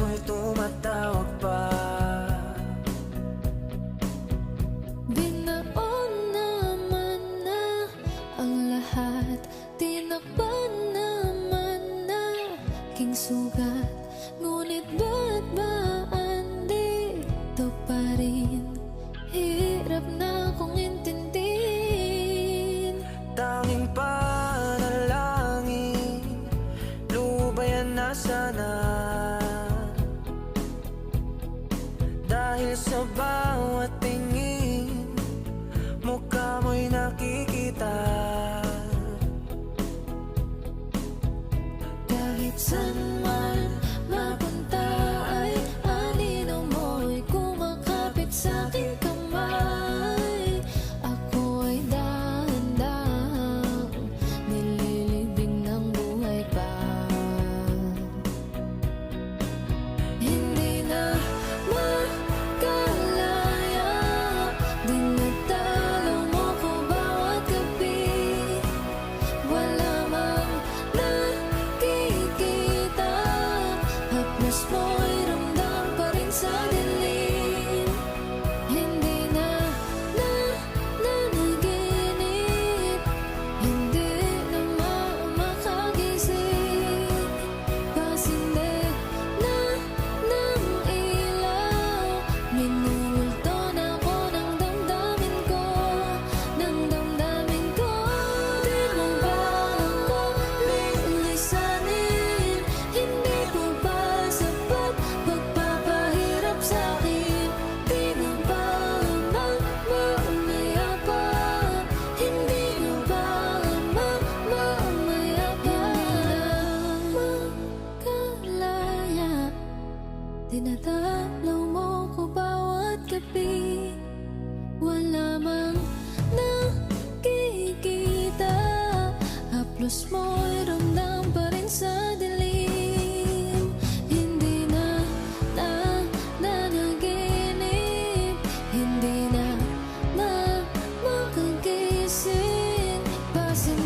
mo'y tumatawag pa. Binaon naman na ang lahat, tinakpan naman na king sugat. Ngunit ba't ba andito pa rin? Hirap na akong intindihin. Tanging panalangin, lubayan na sana. Dahil sa bawat tingin, mukha mo'y nakikita. Kahit saan man mapunta ay anino mo'y kumakapit sa'king kamay. Ako ay dahan-dahang nililibing ng buhay pa. Hindi na makalaya, dinadalaw mo ko bawat gabi. Wala mang nakikita, haplos mo'y ramdam pa rin sa dilim. Hindi na nanaginip, hindi na makagising. Pasinde na ng ilaw, minumulto na ako ng damdamin ko, ng damdamin ko. Di mo ba ako lilisanin? Hindi mo ba sapat pagpapahirap sa'kin? Di mo ba mamamaya pa? Hindi mo ba mamamaya pa? Makalaya, dinadalaw mo ko bawat gabi. Wala mang nakikita, haplos mo'y ramdam pa rin sa dilim. Hindi na nanaginip, hindi na makagising. Pasensya